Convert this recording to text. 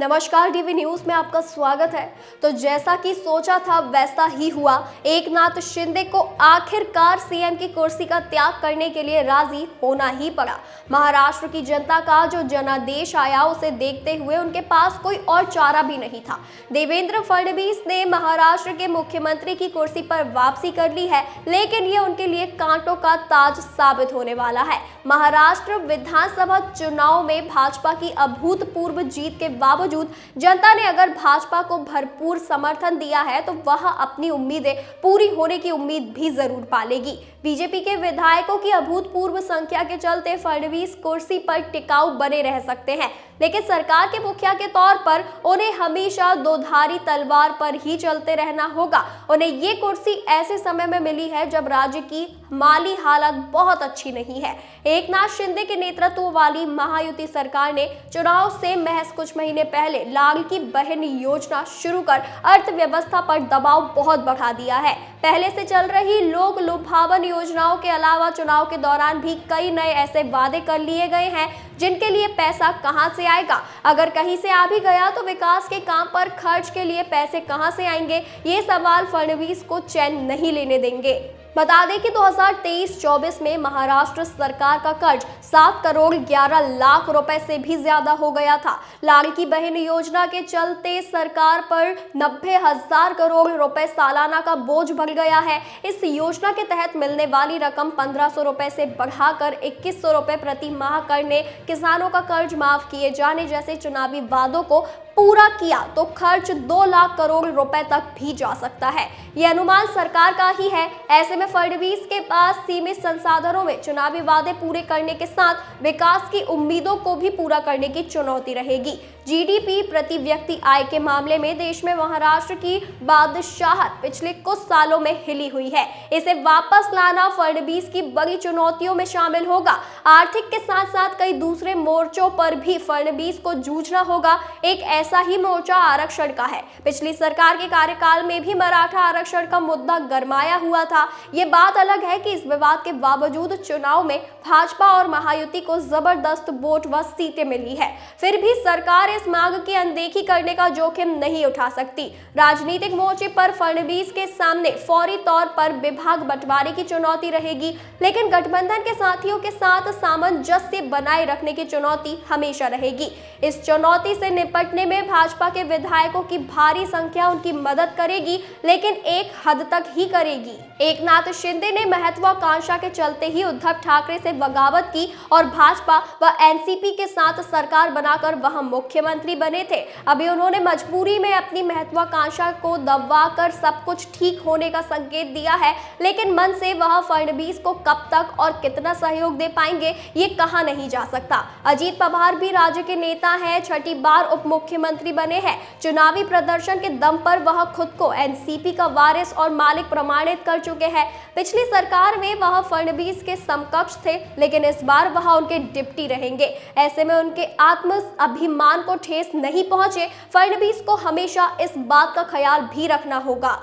नमस्कार, DV news में आपका स्वागत है। तो जैसा कि सोचा था वैसा ही हुआ। एकनाथ शिंदे को आखिरकार सीएम की कुर्सी का त्याग करने के लिए राजी होना ही पड़ा। महाराष्ट्र की जनता का जो जनादेश आया उसे देखते हुए उनके पास कोई और चारा भी नहीं था। देवेंद्र फडणवीस ने महाराष्ट्र के मुख्यमंत्री की कुर्सी पर वापसी कर ली है, लेकिन ये उनके लिए कांटों का ताज साबित होने वाला है। महाराष्ट्र विधानसभा चुनाव में भाजपा की अभूतपूर्व जीत के बावजूद जनता ने अगर भाजपा को भरपूर समर्थन दिया है तो वह अपनी उम्मीदें पूरी होने की उम्मीद भी जरूर पालेगी। बीजेपी के विधायकों की अभूतपूर्व संख्या के चलते फडणवीस कुर्सी पर टिकाऊ बने रह सकते हैं, लेकिन सरकार के मुखिया के तौर पर उन्हें हमेशा दोधारी तलवार पर ही चलते रहना होगा। उन्हें ये कुर्सी ऐसे समय में मिली है जब राज्य की माली हालत बहुत अच्छी नहीं है। एकनाथ शिंदे के नेतृत्व वाली महायुति सरकार ने चुनाव से महज कुछ महीने पहले लाडली बहन योजना शुरू कर अर्थव्यवस्था पर दबाव बहुत बढ़ा दिया है। पहले से चल रही लोक लुभावन योजनाओं के अलावा चुनाव के दौरान भी कई नए ऐसे वादे कर लिए गए हैं जिनके लिए पैसा कहां से आएगा। अगर कहीं से आ भी गया तो विकास के काम पर खर्च के लिए पैसे कहां से आएंगे, ये सवाल फडणवीस को चैन नहीं लेने देंगे। बता दें कि 2023-24 में महाराष्ट्र सरकार का कर्ज 7 करोड़ 11 लाख रुपए से भी ज्यादा हो गया था। लाडली बहन योजना के चलते सरकार पर 90,000 करोड़ रुपए सालाना का बोझ बढ़ गया है। इस योजना के तहत मिलने वाली रकम 1,500 रुपए से बढ़ाकर 2,100 रुपए प्रति माह करने, किसानों का कर्ज माफ किए जाने जैसे चुनावी वादों को पूरा किया तो खर्च 2 लाख करोड़ रुपए तक भी जा सकता है। यह अनुमान सरकार का ही है। ऐसे में फडणवीस के पास सीमित संसाधनों में चुनावी वादे पूरे करने के साथ विकास की उम्मीदों को भी पूरा करने की चुनौती रहेगी। जीडीपी प्रति व्यक्ति आय के मामले में देश में महाराष्ट्र की बादशाहत पिछले कुछ सालों में हिली हुई है। इसे वापस लाना फडणवीस की बड़ी चुनौतियों में शामिल होगा। आर्थिक के साथ साथ कई दूसरे मोर्चों पर भी फडणवीस को जूझना होगा। एक ऐसा ही मोर्चा आरक्षण का है। पिछली सरकार के कार्यकाल में भी मराठा आरक्षण का मुद्दा गरमाया हुआ था। ये बात अलग है कि इस विवाद के बावजूद चुनाव में भाजपा और महायुति को जबरदस्त वोट व सीटें मिली है। फिर भी सरकार इस मांग की अनदेखी करने का जोखिम नहीं उठा सकती। राजनीतिक मोर्चे पर फडणवीस के सामने फौरी तौर पर विभाग बंटवारे की चुनौती रहेगी, लेकिन गठबंधन के साथियों के साथ सामंजस्य बनाए रखने की चुनौती हमेशा रहेगी। इस चुनौती से निपटने में भाजपा के विधायकों की भारी संख्या उनकी मदद करेगी, लेकिन एक हद तक ही करेगी। एकनाथ शिंदे ने महत्वाकांक्षा के चलते ही उद्धव ठाकरे से बगावत की और भाजपा व एनसीपी के साथ सरकार बनाकर वहां मुख्यमंत्री बने थे। अभी उन्होंने मजबूरी में अपनी महत्वाकांक्षा को दबाकर सब कुछ ठीक होने का संकेत दिया है, लेकिन मन से वह फडणवीस को कब तक और कितना सहयोग दे पाएंगे ये कहा नहीं जा सकता। अजीत पवार भी राज्य के नेता हैं, 6ठी बार उप मुख्यमंत्री बने हैं। चुनावी प्रदर्शन के दम पर वह खुद को एनसीपी का वारिस और मालिक प्रमाणित कर चुके हैं। पिछली सरकार में वह फडणवीस के समकक्ष थे, लेकिन इस बार वह उनके डिप्टी रहेंगे। ऐसे में उनके आत्म अभिमान को ठेस नहीं पहुंचे। फडणवीस को हमेशा इस बात का ख्याल भी रखना होगा।